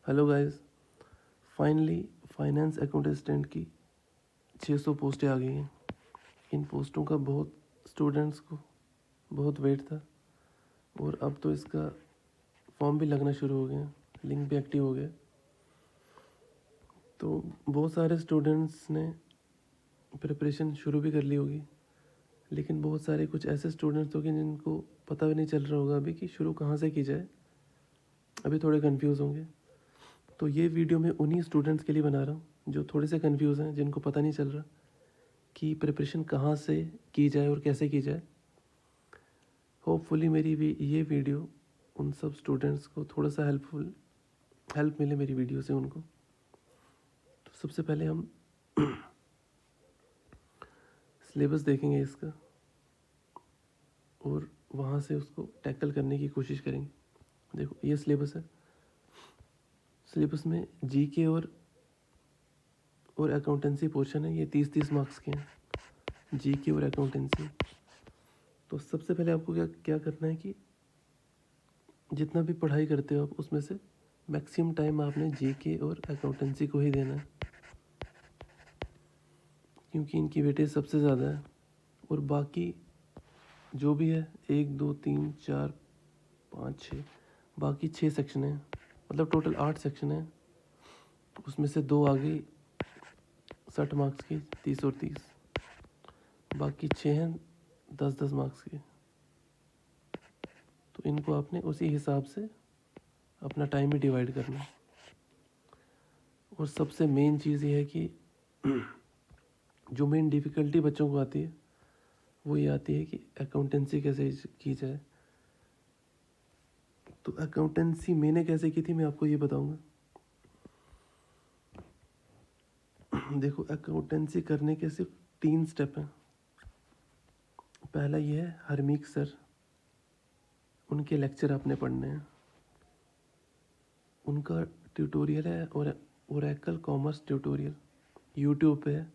Hello guys, finally finance account assistant की 600 पोस्टें आ गई हैं। इन पोस्टों का बहुत स्टूडेंट्स को बहुत वेट था और अब तो इसका फॉर्म भी लगना शुरू हो गया, लिंक भी एक्टिव हो गया। तो बहुत सारे स्टूडेंट्स ने प्रिपरेशन शुरू भी कर ली होगी, लेकिन बहुत सारे कुछ ऐसे स्टूडेंट्स होंगे जिनको पता भी नहीं चल रहा होगा अभी कि शुरू कहाँ से की जाए। अभी थोड़े कंफ्यूज होंगे। तो ये वीडियो मैं उन्हीं स्टूडेंट्स के लिए बना रहा हूँ जो थोड़े से कंफ्यूज हैं, जिनको पता नहीं चल रहा कि प्रिपरेशन कहाँ से की जाए और कैसे की जाए। होपफुली मेरी भी ये वीडियो उन सब स्टूडेंट्स को थोड़ा सा हेल्प मिले मेरी वीडियो से उनको। तो सबसे पहले हम सिलेबस देखेंगे इसका और वहाँ से उसको टैकल करने की कोशिश करेंगे। देखो ये सिलेबस है। सिलेबस में जीके और अकाउंटेंसी पोर्शन है। ये 30-30 मार्क्स के हैं, जीके और अकाउंटेंसी। तो सबसे पहले आपको क्या क्या करना है कि जितना भी पढ़ाई करते हो आप उसमें से मैक्सिमम टाइम आपने जीके और अकाउंटेंसी को ही देना है, क्योंकि इनकी वेटेज सबसे ज़्यादा है। और बाकी जो भी है 1 2 3 4 5 6, बाकी 6 सेक्शन हैं, मतलब टोटल 8 सेक्शन हैं। उसमें से 2 आ गई 60 मार्क्स की, 30 और 30। बाकी 6 हैं 10-10 मार्क्स के। तो इनको आपने उसी हिसाब से अपना टाइम भी डिवाइड करना है। और सबसे मेन चीज़ ये है कि जो मेन डिफ़िकल्टी बच्चों को आती है वो ये आती है कि अकाउंटेंसी कैसे की जाए। तो अकाउंटेंसी मैंने कैसे की थी मैं आपको ये बताऊंगा। देखो अकाउंटेंसी करने के सिर्फ 3 स्टेप हैं। पहला ये है हरमीक सर, उनके लेक्चर आपने पढ़ने हैं। उनका ट्यूटोरियल है और ओरेकल कॉमर्स ट्यूटोरियल यूट्यूब पे है।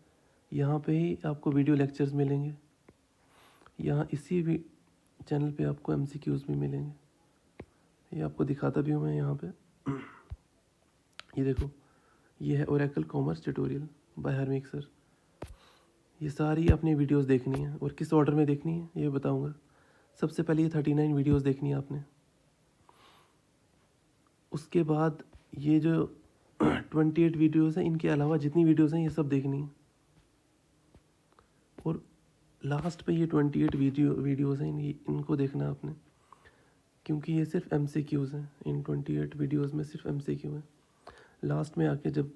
यहाँ पे ही आपको वीडियो लेक्चर्स मिलेंगे। यहाँ इसी भी चैनल पे आपको एमसीक्यूज़ भी मिलेंगे। ये आपको दिखाता भी हूँ मैं यहाँ पे। ये देखो, ये है Oracle commerce tutorial by Harmeek sir. ये सारी अपनी वीडियोस देखनी है और किस ऑर्डर में देखनी है ये बताऊंगा। सबसे पहले ये 39 वीडियोस देखनी है आपने। उसके बाद ये जो 28 वीडियोस हैं, इनके अलावा जितनी वीडियोस हैं ये सब देखनी है। और लास्ट पे ये 28 वीडियोस हैं, इनको देखना है आपने, क्योंकि ये सिर्फ एमसीक्यूज़ हैं। इन 28 वीडियोस में सिर्फ एमसीक्यू हैं। लास्ट में आके जब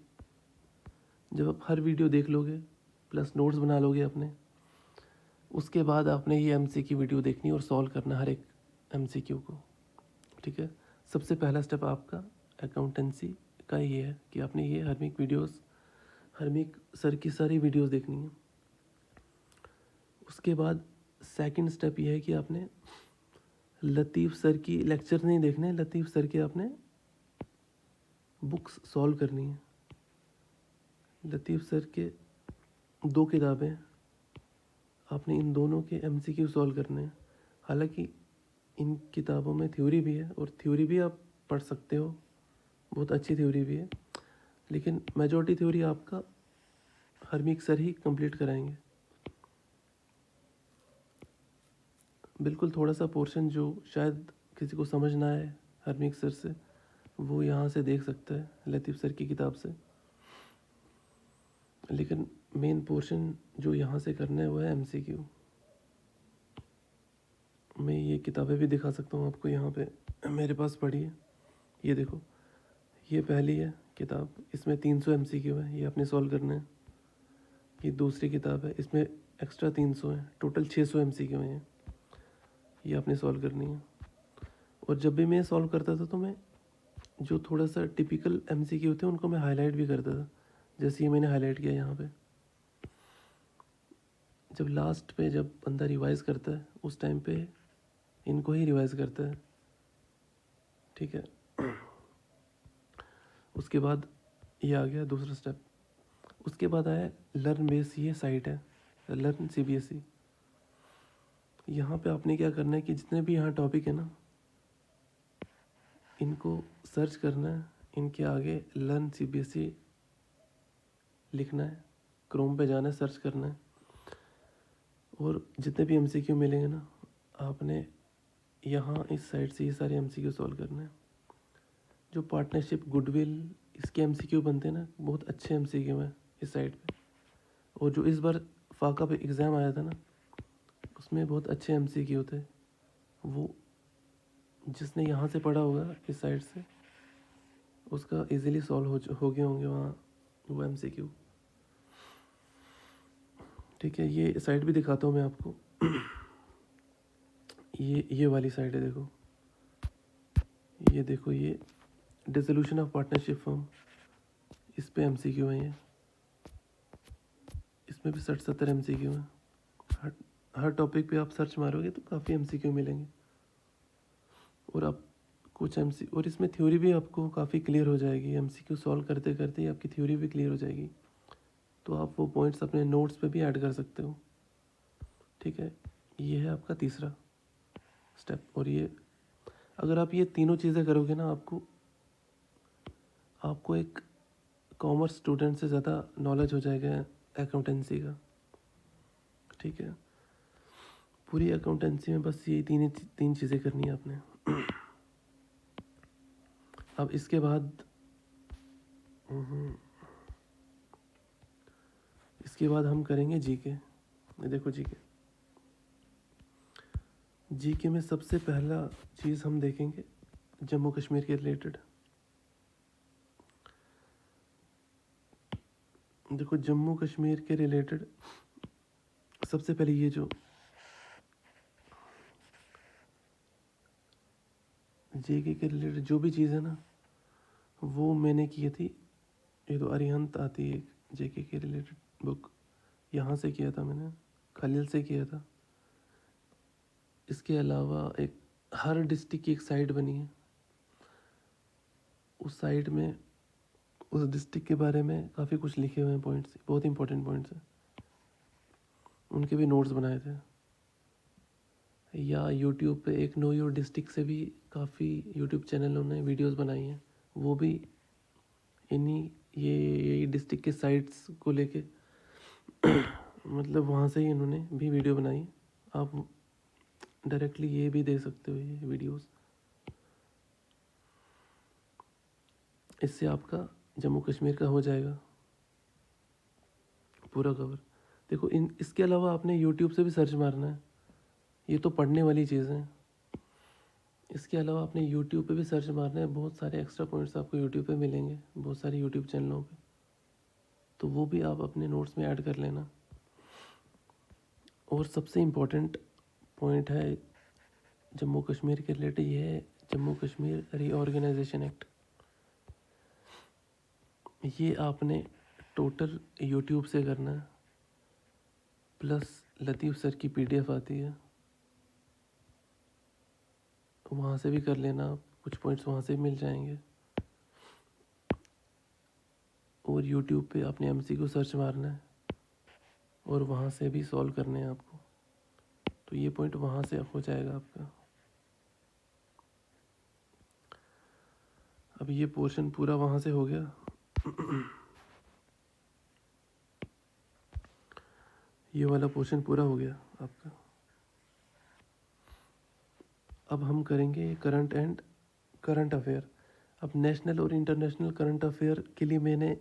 आप हर वीडियो देख लोगे प्लस नोट्स बना लोगे अपने, उसके बाद आपने ये एमसीक्यू वीडियो देखनी और सॉल्व करना हर एक एमसीक्यू को। ठीक है। सबसे पहला स्टेप आपका अकाउंटेंसी का ये है कि आपने ये हरमीक सर की सारी वीडियोस देखनी है। उसके बाद सेकंड स्टेप ये है कि आपने लतीफ़ सर की लेक्चर नहीं देखने, लतीफ़ सर के आपने बुक्स सॉल्व करनी है। लतीफ़ सर के 2 किताबें, आपने इन दोनों के एमसीक्यू सॉल्व करने हैं। हालांकि इन किताबों में थ्योरी भी है और थ्योरी भी आप पढ़ सकते हो, बहुत अच्छी थ्योरी भी है, लेकिन मेजॉरिटी थ्योरी आपका हरमीक सर ही कंप्लीट कराएंगे। बिल्कुल थोड़ा सा पोर्शन जो शायद किसी को समझ ना आए हरमीक सर से, वो यहाँ से देख सकता है लतीफ़ सर की किताब से। लेकिन मेन पोर्शन जो यहाँ से करना है वो है एमसीक्यू। मैं ये किताबें भी दिखा सकता हूँ आपको, यहाँ पे मेरे पास पड़ी है। ये देखो, ये पहली है किताब, इसमें 300 एमसीक्यू है, ये आपने सॉल्व करना है। ये दूसरी किताब है, इसमें एक्स्ट्रा 300 है, टोटल 600 एमसीक्यू हैं। ये आपने सॉल्व करनी है। और जब भी मैं सॉल्व करता था तो मैं जो थोड़ा सा टिपिकल एमसीक्यू थे उनको मैं हाईलाइट भी करता था, जैसे ये मैंने हाईलाइट किया यहाँ पे। जब लास्ट पे जब बंदा रिवाइज़ करता है उस टाइम पे इनको ही रिवाइज़ करता है। ठीक है। उसके बाद ये आ गया दूसरा स्टेप। उसके बाद आया लर्न बेस, ये साइट है लर्न सीबीएसई। यहाँ पे आपने क्या करना है कि जितने भी यहाँ टॉपिक है ना, इनको सर्च करना है, इनके आगे लर्न सीबीएसई लिखना है, क्रोम पे जाना है, सर्च करना है, और जितने भी एमसीक्यू मिलेंगे ना, आपने यहाँ इस साइड से ये सारे एमसीक्यू सॉल्व करने हैं। जो पार्टनरशिप गुडविल इसके एमसीक्यू बनते हैं ना, बहुत अच्छे एमसीक्यू हैं इस साइड पे। और जो इस बार फाका पे एग्ज़ाम आया था ना, उसमें बहुत अच्छे एमसीक्यू थे। वो जिसने यहाँ से पढ़ा होगा इस साइड से, उसका इजीली सॉल्व हो गए होंगे वहाँ वो एमसीक्यू। ठीक है, ये साइड भी दिखाता हूँ मैं आपको। ये वाली साइड है, देखो, ये देखो, ये डिसोल्यूशन ऑफ पार्टनरशिप फॉर्म, इस पे एमसीक्यू है ये। इसमें भी 60-70 एमसीक्यू हैं। हर टॉपिक पे आप सर्च मारोगे तो काफ़ी एमसीक्यू मिलेंगे। और आप कुछ और इसमें थ्योरी भी आपको काफ़ी क्लियर हो जाएगी। एमसीक्यू सॉल्व करते करते ही आपकी थ्योरी भी क्लियर हो जाएगी, तो आप वो पॉइंट्स अपने नोट्स पे भी ऐड कर सकते हो। ठीक है, ये है आपका तीसरा स्टेप। और ये अगर आप ये तीनों चीज़ें करोगे ना, आपको एक कॉमर्स स्टूडेंट से ज़्यादा नॉलेज हो जाएगा अकाउंटेंसी का। ठीक है, पूरी अकाउंटेंसी में बस ये तीन चीज़ें करनी है आपने। अब इसके बाद हम करेंगे जीके। देखो, जीके में सबसे पहला चीज़ हम देखेंगे जम्मू कश्मीर के रिलेटेड। देखो, जम्मू कश्मीर के रिलेटेड सबसे पहले ये जो जेके के रिलेटेड जो भी चीज़ है ना, वो मैंने की थी। ये तो अरिहंत आती है जेके के रिलेटेड बुक, यहाँ से किया था मैंने, खलील से किया था। इसके अलावा एक हर डिस्ट्रिक्ट की एक साइट बनी है, उस साइट में उस डिस्ट्रिक्ट के बारे में काफ़ी कुछ लिखे हुए हैं पॉइंट्स, बहुत इंपॉर्टेंट पॉइंट्स हैं। उनके भी नोट्स बनाए थे। या यूट्यूब पे एक नो योर डिस्ट्रिक्ट से भी काफ़ी यूट्यूब चैनलों ने वीडियोस बनाई हैं, वो भी इन्हीं ये डिस्ट्रिक्ट के साइट्स को लेके मतलब वहाँ से ही इन्होंने भी वीडियो बनाई। आप डायरेक्टली ये भी दे सकते हो ये वीडियोस। इससे आपका जम्मू कश्मीर का हो जाएगा पूरा कवर। देखो, इसके अलावा आपने यूट्यूब से भी सर्च मारना है, ये तो पढ़ने वाली चीज़ है। इसके अलावा आपने यूट्यूब पे भी सर्च मारना है, बहुत सारे एक्स्ट्रा पॉइंट्स आपको यूट्यूब पे मिलेंगे, बहुत सारे यूट्यूब चैनलों पे, तो वो भी आप अपने नोट्स में ऐड कर लेना। और सबसे इम्पोर्टेंट पॉइंट है जम्मू कश्मीर के रिलेटेड, ये है जम्मू कश्मीर रीऑर्गेनाइजेशन एक्ट। ये आपने टोटल यूट्यूब से करना है, प्लस लतीफ़ सर की पीडीएफ आती है, वहाँ से भी कर लेना आप, कुछ पॉइंट्स वहाँ से भी मिल जाएंगे। और यूट्यूब पे आपने एमसीक्यू सर्च मारना है और वहाँ से भी सॉल्व करने हैं आपको, तो ये पॉइंट वहाँ से हो जाएगा आपका। अब ये पोर्शन पूरा वहाँ से हो गया। ये वाला पोर्शन पूरा हो गया आपका। अब हम करेंगे करंट अफेयर। अब नेशनल और इंटरनेशनल करंट अफेयर के लिए मैंने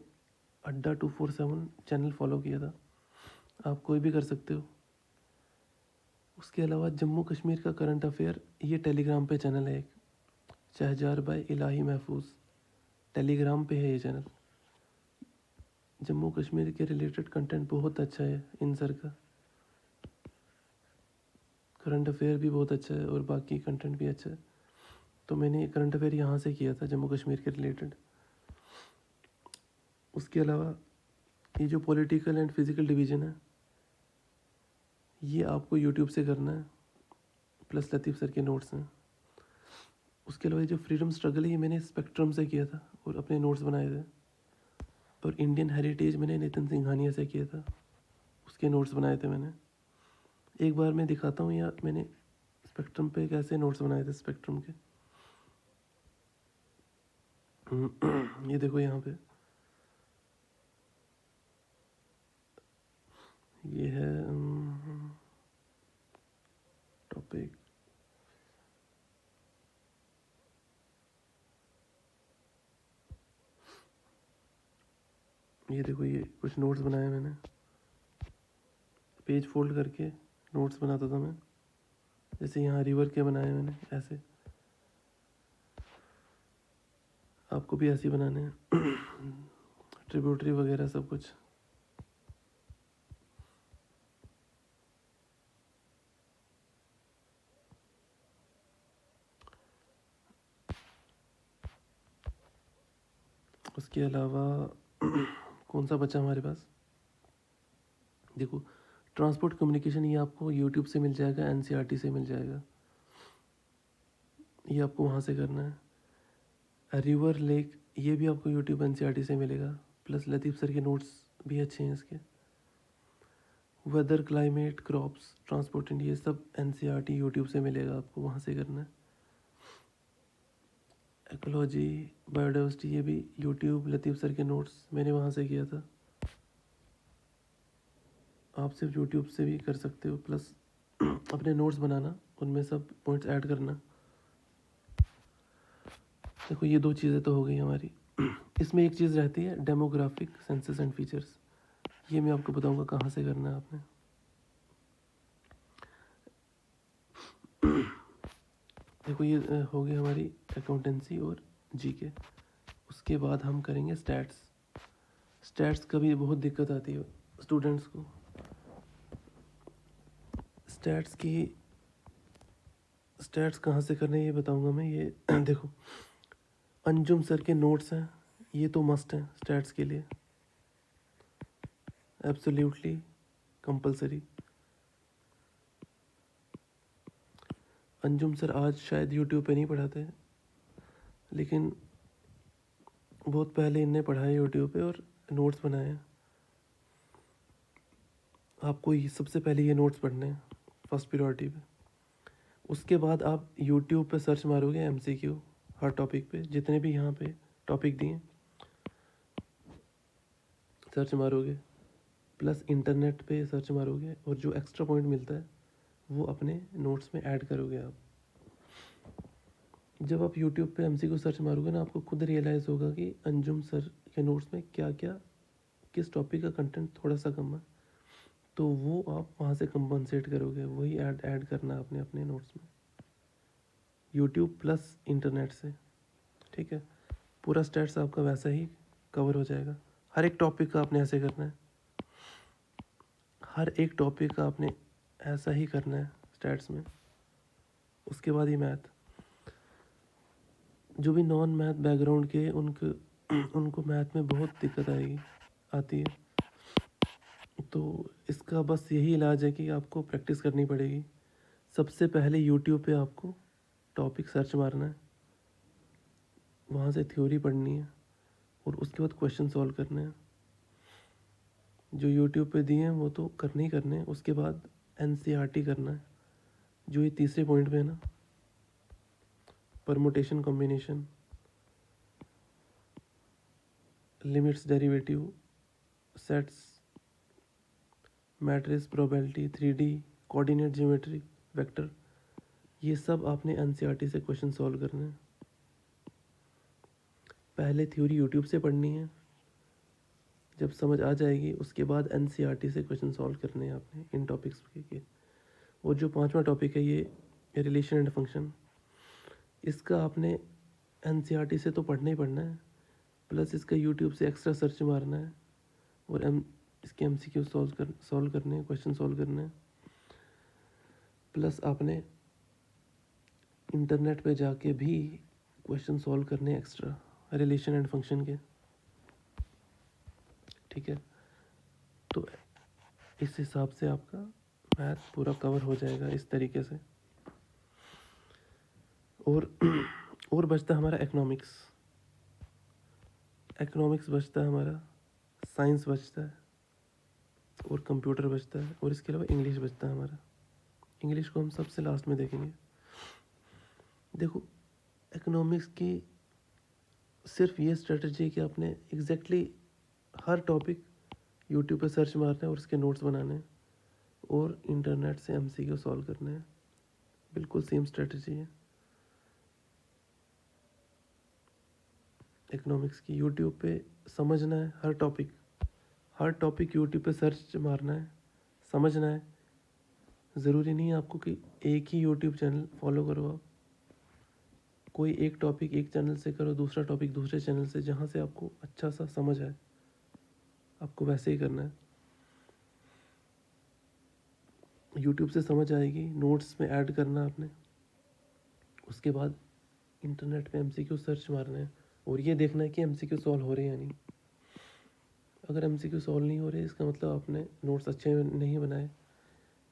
अड्डा 247 चैनल फॉलो किया था, आप कोई भी कर सकते हो। उसके अलावा जम्मू कश्मीर का करंट अफेयर, ये टेलीग्राम पे चैनल है एक, शहजार भाई इलाही महफूज, टेलीग्राम पे है ये चैनल। जम्मू कश्मीर के रिलेटेड कंटेंट बहुत अच्छा है इन सर का, करंट अफेयर भी बहुत अच्छा है और बाकी कंटेंट भी अच्छा है। तो मैंने करंट अफेयर यहाँ से किया था जम्मू कश्मीर के रिलेटेड। उसके अलावा ये जो पॉलिटिकल एंड फिज़िकल डिवीज़न है, ये आपको यूट्यूब से करना है, प्लस लतीफ़ सर के नोट्स हैं। उसके अलावा ये जो फ्रीडम स्ट्रगल है, ये मैंने स्पेक्ट्रम से किया था और अपने नोट्स बनाए थे। और इंडियन हेरिटेज मैंने नितिन सिंघानिया से किया था, उसके नोट्स बनाए थे मैंने। एक बार मैं दिखाता हूँ यार, मैंने स्पेक्ट्रम पे कैसे नोट्स बनाए थे स्पेक्ट्रम के। ये देखो यहाँ पे ये है टॉपिक। ये देखो ये कुछ नोट्स बनाए मैंने, पेज फोल्ड करके नोट्स बनाता था मैं। जैसे यहाँ रिवर के बनाए मैंने, ऐसे आपको भी ऐसे ही बनाने हैं। ट्रिब्यूटरी वगैरह सब कुछ। उसके अलावा कौन सा बचा हमारे पास, देखो ट्रांसपोर्ट कम्युनिकेशन, ये आपको यूट्यूब से मिल जाएगा, एनसीईआरटी से मिल जाएगा, ये आपको वहाँ से करना है। रिवर लेक, ये भी आपको यूट्यूब एनसीईआरटी से मिलेगा, प्लस लतीफ़ सर के नोट्स भी अच्छे हैं इसके। Weather, climate, crops, transport India, ये सब एनसीईआरटी यूट्यूब से मिलेगा, आपको वहाँ से करना है। इकोलॉजी, बायोडाइवर्सिटी, ये भी यूट्यूब लतीफ़ सर के नोट्स मैंने वहाँ से किया था। आप सिर्फ यूट्यूब से भी कर सकते हो, प्लस अपने नोट्स बनाना, उनमें सब पॉइंट्स ऐड करना। देखो ये दो चीज़ें तो हो गई हमारी। इसमें एक चीज़ रहती है डेमोग्राफिक सेंसस एंड फीचर्स, ये मैं आपको बताऊंगा कहाँ से करना है आपने। देखो ये हो गई हमारी अकाउंटेंसी और जीके। उसके बाद हम करेंगे स्टैट्स। स्टैट्स का भी बहुत दिक्कत आती है स्टूडेंट्स को। स्टैट्स कहाँ से करने ये बताऊंगा मैं। ये देखो अंजुम सर के नोट्स हैं, ये तो मस्ट हैं स्टैट्स के लिए, एब्सोल्युटली कंपलसरी। अंजुम सर आज शायद यूट्यूब पे नहीं पढ़ाते, लेकिन बहुत पहले इनने पढ़ाया यूट्यूब पे और नोट्स बनाए हैं। आपको ये सबसे पहले ये नोट्स पढ़ने हैं फर्स्ट प्रायोरिटी पे। उसके बाद आप यूट्यूब पे सर्च मारोगे एमसीक्यू हर टॉपिक पे, जितने भी यहाँ पे टॉपिक दिए सर्च मारोगे, प्लस इंटरनेट पे सर्च मारोगे, और जो एक्स्ट्रा पॉइंट मिलता है वो अपने नोट्स में ऐड करोगे आप। जब आप यूट्यूब पे एमसीक्यू सर्च मारोगे ना, आपको खुद रियलाइज़ होगा कि अंजुम सर के नोट्स में क्या क्या, किस टॉपिक का कंटेंट थोड़ा सा कम है, तो वो आप वहाँ से कंपनसेट करोगे, वही ऐड करना है आपने अपने नोट्स में, यूट्यूब प्लस इंटरनेट से। ठीक है, पूरा स्टैट्स आपका वैसा ही कवर हो जाएगा। हर एक टॉपिक का आपने ऐसे करना है, हर एक टॉपिक का आपने ऐसा ही करना है स्टैट्स में। उसके बाद ही मैथ, जो भी नॉन मैथ बैकग्राउंड के उनको मैथ में बहुत दिक्कत आती है। तो इसका बस यही इलाज है कि आपको प्रैक्टिस करनी पड़ेगी। सबसे पहले यूट्यूब पे आपको टॉपिक सर्च मारना है, वहाँ से थ्योरी पढ़नी है, और उसके बाद क्वेश्चन सॉल्व करने हैं। जो यूट्यूब पे दिए हैं वो तो करने ही करने हैं। उसके बाद एनसीईआरटी करना है, जो ये तीसरे पॉइंट पे है ना, permutation, combination, limits, derivative, sets, matrix, probability, 3D, coordinate geometry, vector, ये सब आपने एनसीईआरटी से क्वेश्चन सॉल्व करने हैं। पहले थ्योरी यूट्यूब से पढ़नी है, जब समझ आ जाएगी उसके बाद एनसीईआरटी से क्वेश्चन सॉल्व करने हैं आपने इन टॉपिक्स के। और जो पांचवा टॉपिक है ये रिलेशन एंड फंक्शन, इसका आपने एनसीईआरटी से तो पढ़ना ही पढ़ना है, प्लस इसका यूट्यूब से एक्स्ट्रा सर्च मारना है, और इसके एमसीक्यू सॉल्व करने हैं, क्वेश्चन सॉल्व करने हैं। प्लस आपने इंटरनेट पे जाके भी क्वेश्चन सॉल्व करने एक्स्ट्रा रिलेशन एंड फंक्शन के। ठीक है, तो इस हिसाब से आपका मैथ पूरा कवर हो जाएगा इस तरीके से। और और बचता है हमारा इकोनॉमिक्स बचता है हमारा, साइंस बचता है, और कंप्यूटर बचता है, और इसके अलावा इंग्लिश बचता है हमारा। इंग्लिश को हम सबसे लास्ट में देखेंगे। देखो इकोनॉमिक्स की सिर्फ ये स्ट्रेटजी है कि आपने एग्जैक्टली हर टॉपिक यूट्यूब पे सर्च मारना है और उसके नोट्स बनाने हैं और इंटरनेट से एमसीक्यू सॉल्व करने हैं। बिल्कुल सेम स्ट्रेटजी है इकोनॉमिक्स की। यूट्यूब पे समझना है हर टॉपिक यूट्यूब पे सर्च मारना है, समझना है। ज़रूरी नहीं है आपको कि एक ही यूट्यूब चैनल फॉलो करो आप। कोई एक टॉपिक एक चैनल से करो, दूसरा टॉपिक दूसरे चैनल से, जहाँ से आपको अच्छा सा समझ आए आपको वैसे ही करना है। यूट्यूब से समझ आएगी, नोट्स में ऐड करना आपने। उसके बाद इंटरनेट पे एमसीक्यू सर्च मारना है और ये देखना है कि एमसीक्यू सॉल्व हो रहे हैं या नहीं। अगर एमसीक्यू सॉल्व नहीं हो रहे इसका मतलब आपने नोट्स अच्छे नहीं बनाए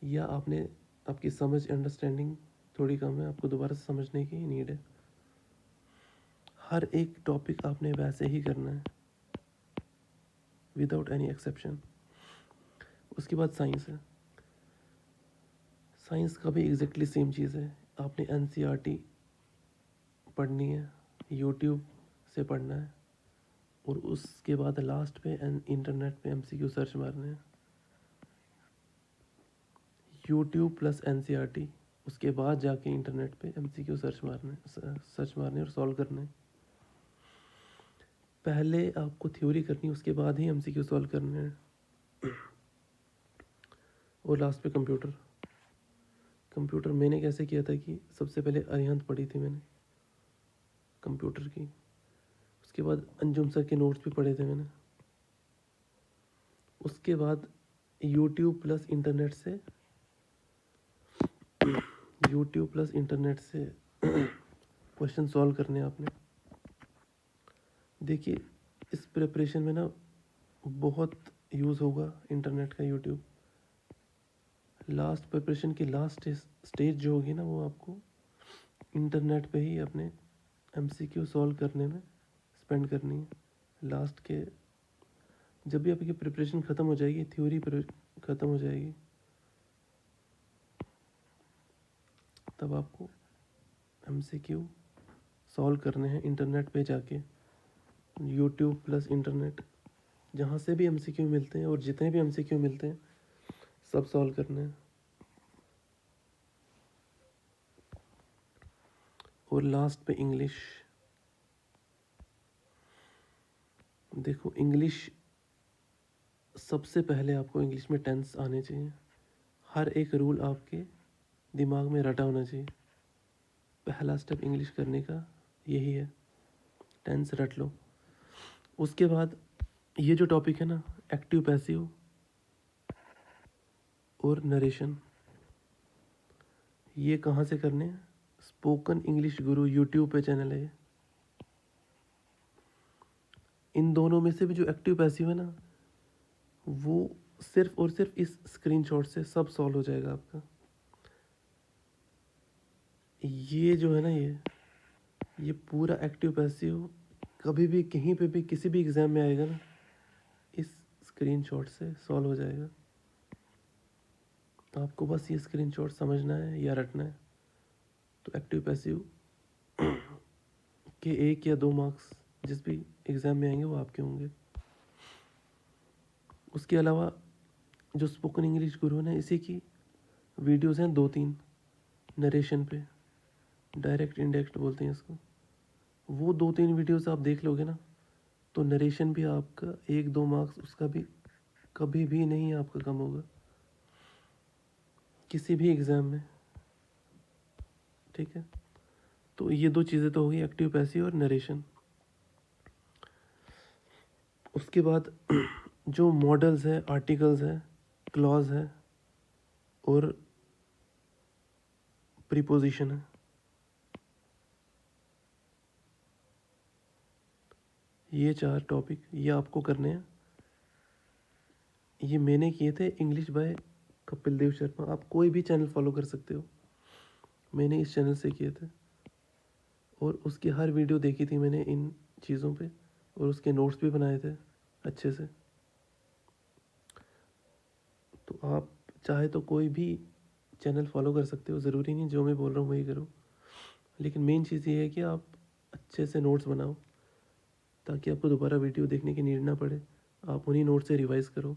या आपकी समझ अंडरस्टैंडिंग थोड़ी कम है, आपको दोबारा से समझने की नीड है। हर एक टॉपिक आपने वैसे ही करना है विदाउट एनी एक्सेप्शन। उसके बाद साइंस है। साइंस का भी एग्जैक्टली सेम चीज़ है। आपने एनसीईआरटी पढ़नी है, यूट्यूब से पढ़ना है और उसके बाद लास्ट पे इंटरनेट पे एमसीक्यू सर्च मारने हैं। यूट्यूब प्लस एनसीईआरटी, उसके बाद जाके इंटरनेट पे एमसीक्यू सर्च मारने और सॉल्व करने। पहले आपको थ्योरी करनी है, उसके बाद ही एमसीक्यू सॉल्व करने हैं। और लास्ट पे कंप्यूटर मैंने कैसे किया था कि सबसे पहले अरिहंत पढ़ी थी मैंने कंप्यूटर की, उसके बाद अंजुम सर के नोट्स भी पढ़े थे मैंने। उसके बाद यूट्यूब प्लस इंटरनेट से क्वेश्चन सॉल्व करने हैं आपने। देखिए इस प्रिपरेशन में ना बहुत यूज़ होगा इंटरनेट का, यूट्यूब। लास्ट प्रिपरेशन की लास्ट स्टेज जो होगी ना, वो आपको इंटरनेट पे ही अपने एमसीक्यू सॉल्व करने में स्पेंड करनी है। लास्ट के जब भी आपकी प्रिपरेशन ख़त्म हो जाएगी, थ्योरी ख़त्म हो जाएगी, तब आपको एमसीक्यू सॉल्व करने हैं इंटरनेट पे जाके। यूट्यूब प्लस इंटरनेट, जहाँ से भी एमसीक्यू मिलते हैं और जितने भी एमसीक्यू मिलते हैं सब सॉल्व करने हैं। और लास्ट पे इंग्लिश। देखो इंग्लिश सबसे पहले आपको इंग्लिश में टेंस आने चाहिए। हर एक रूल आपके दिमाग में रटा होना चाहिए। पहला स्टेप इंग्लिश करने का यही है, टेंस रट लो। उसके बाद ये जो टॉपिक है ना, एक्टिव पैसिव और नरेशन, ये कहाँ से करने हैं? स्पोकन इंग्लिश गुरु यूट्यूब पे चैनल है। इन दोनों में से भी जो एक्टिव पैसिव है ना, वो सिर्फ और सिर्फ इस स्क्रीनशॉट से सब सॉल्व हो जाएगा आपका। ये जो है ना, ये पूरा एक्टिव पैसिव कभी भी कहीं पे भी किसी भी एग्ज़ाम में आएगा ना, इस स्क्रीनशॉट से सॉल्व हो जाएगा। आपको बस ये स्क्रीनशॉट समझना है या रटना है, तो एक्टिव पैसिव के 1 या 2 मार्क्स जिस भी एग्ज़ाम में आएंगे वो आपके होंगे। उसके अलावा जो स्पोकन इंग्लिश गुरु है ना, इसी की वीडियोज़ हैं 2-3 नरेशन पे, डायरेक्ट इंडायरेक्ट बोलते हैं इसको। वो 2-3 वीडियोज़ आप देख लोगे ना, तो नरेशन भी आपका 1-2 मार्क्स उसका भी कभी भी नहीं आपका कम होगा किसी भी एग्ज़ाम में। ठीक है, तो ये 2 चीज़ें तो हो गई, एक्टिव पैसिव और नरेशन। उसके बाद जो मॉडल्स है, आर्टिकल्स है, क्लॉज है और प्रीपोजिशन है, ये 4 टॉपिक ये आपको करने हैं। ये मैंने किए थे इंग्लिश बाय कपिल देव शर्मा। आप कोई भी चैनल फॉलो कर सकते हो, मैंने इस चैनल से किए थे और उसकी हर वीडियो देखी थी मैंने इन चीज़ों पे और उसके नोट्स भी बनाए थे अच्छे से। तो आप चाहे तो कोई भी चैनल फॉलो कर सकते हो, ज़रूरी नहीं जो मैं बोल रहा हूँ वही करो, लेकिन मेन चीज़ ये है कि आप अच्छे से नोट्स बनाओ ताकि आपको दोबारा वीडियो देखने की नीड ना पड़े, आप उन्हीं नोट से रिवाइज करो।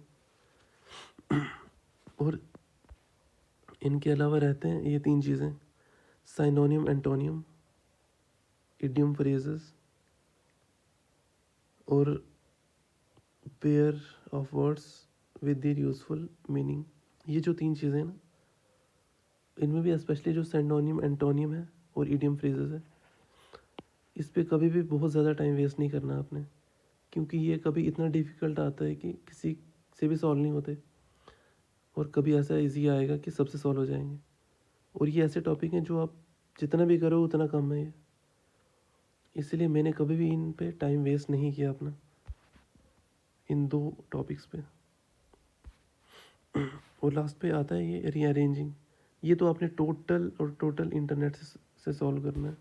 और इनके अलावा रहते हैं ये 3 चीज़ें: साइनोनिम, एंटोनियम, इडियम फ्रेजेस और pair of words with their useful meaning. ये जो 3 चीज़ें हैं ना, इनमें भी स्पेशली जो साइनोनिम, एंटोनियम है और इडियम फ्रेजेस है, इस पे कभी भी बहुत ज़्यादा टाइम वेस्ट नहीं करना आपने, क्योंकि ये कभी इतना डिफ़िकल्ट आता है कि किसी से भी सॉल्व नहीं होते, और कभी ऐसा इजी आएगा कि सबसे सॉल्व हो जाएंगे। और ये ऐसे टॉपिक हैं जो आप जितना भी करो उतना कम है ये, इसलिए मैंने कभी भी इन पे टाइम वेस्ट नहीं किया अपना, इन 2 टॉपिक्स पे। और लास्ट पे आता है ये रीअरेंजिंग। ये तो आपने टोटल इंटरनेट से सॉल्व करना है।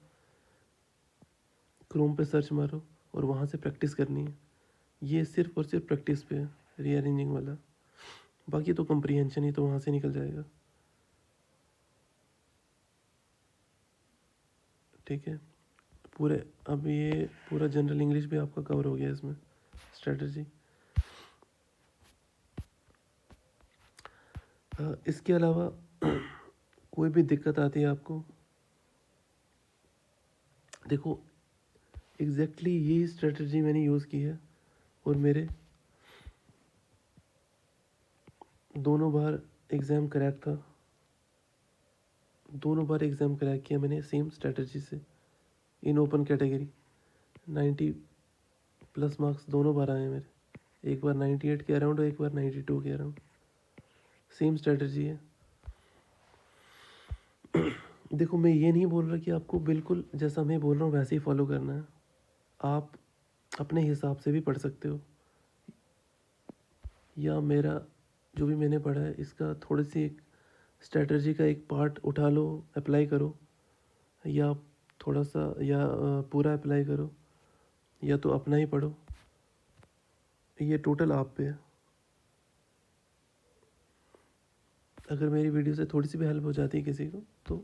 क्रोम पे सर्च मारो और वहाँ से प्रैक्टिस करनी है। ये सिर्फ और सिर्फ प्रैक्टिस पे है रीअरेंजिंग वाला, बाकी तो कंप्रीहेंशन ही तो वहाँ से निकल जाएगा। ठीक है, पूरे अब ये पूरा जनरल इंग्लिश भी आपका कवर हो गया इसमें, स्ट्रेटजी। इसके अलावा कोई भी दिक्कत आती है आपको, देखो एग्जैक्टली यही स्ट्रेटजी मैंने यूज़ की है, और मेरे दोनों बार एग्ज़ाम क्रैक था, दोनों बार एग्ज़ाम क्रैक किया मैंने सेम स्ट्रेटजी से, इन ओपन कैटेगरी 90+ मार्क्स दोनों बार आए मेरे, एक बार 98 के अराउंड और एक बार 92 के अराउंड। सेम स्ट्रेटजी है। देखो मैं ये नहीं बोल रहा कि आपको बिल्कुल जैसा मैं बोल रहा हूँ वैसे ही फॉलो करना है, आप अपने हिसाब से भी पढ़ सकते हो, या मेरा जो भी मैंने पढ़ा है इसका थोड़ी सी एक स्ट्रेटजी का एक पार्ट उठा लो, अप्लाई करो, या थोड़ा सा या पूरा अप्लाई करो, या तो अपना ही पढ़ो। ये टोटल आप पे है। अगर मेरी वीडियो से थोड़ी सी भी हेल्प हो जाती है किसी को तो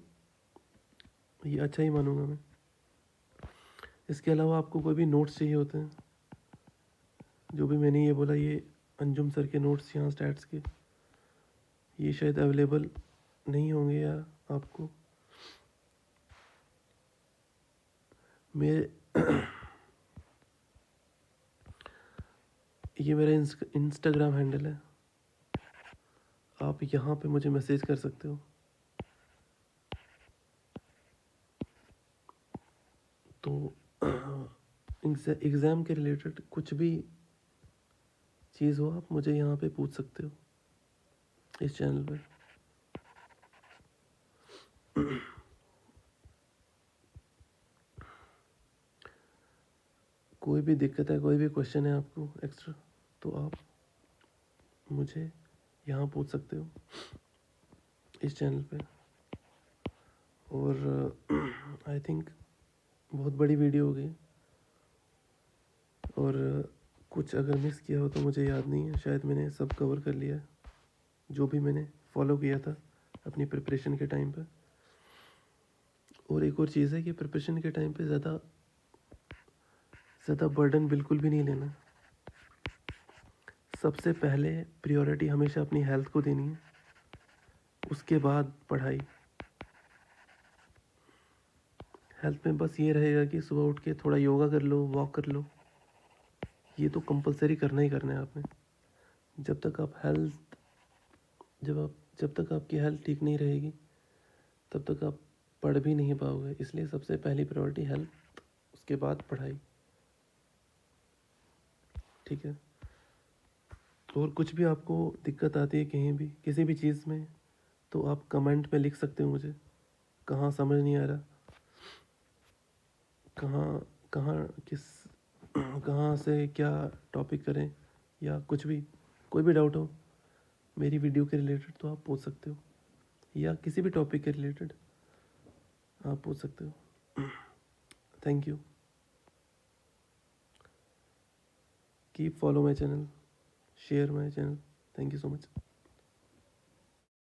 ये अच्छा ही मानूंगा मैं। इसके अलावा आपको कोई भी नोट्स चाहिए होते हैं, जो भी मैंने ये बोला, ये अंजुम सर के नोट्स यहाँ स्टैट्स के, ये शायद अवेलेबल नहीं होंगे या आपको मेरे ये मेरा इंस्टाग्राम हैंडल है, आप यहाँ पे मुझे मैसेज कर सकते हो। तो एग्ज़ाम के रिलेटेड कुछ भी चीज़ हो आप मुझे यहाँ पे पूछ सकते हो इस चैनल पे। कोई भी दिक्कत है, कोई भी क्वेश्चन है आपको एक्स्ट्रा, तो आप मुझे यहाँ पूछ सकते हो इस चैनल पे। और आई थिंक बहुत बड़ी वीडियो हो गई, और कुछ अगर मिस किया हो तो मुझे याद नहीं है, शायद मैंने सब कवर कर लिया है जो भी मैंने फॉलो किया था अपनी प्रिपरेशन के टाइम पे। और एक और चीज़ है कि प्रिपरेशन के टाइम पे ज़्यादा बर्डन बिल्कुल भी नहीं लेना। सबसे पहले प्रायोरिटी हमेशा अपनी हेल्थ को देनी है, उसके बाद पढ़ाई। हेल्थ में बस ये रहेगा कि सुबह उठ के थोड़ा योगा कर लो, वॉक कर लो, ये तो कंपलसरी करना ही करना है आपने। जब तक आप हेल्थ जब तक आपकी हेल्थ ठीक नहीं रहेगी तब तक आप पढ़ भी नहीं पाओगे, इसलिए सबसे पहली प्रायोरिटी हेल्थ, उसके बाद पढ़ाई। ठीक है, और कुछ भी आपको दिक्कत आती है कहीं भी किसी भी चीज़ में, तो आप कमेंट में लिख सकते हो मुझे, कहाँ समझ नहीं आ रहा, कहाँ कहाँ किस कहाँ से क्या टॉपिक करें, या कुछ भी कोई भी डाउट हो मेरी वीडियो के रिलेटेड तो आप पूछ सकते हो, या किसी भी टॉपिक के रिलेटेड आप पूछ सकते हो। Thank you, keep follow my channel, share my channel, thank you so much.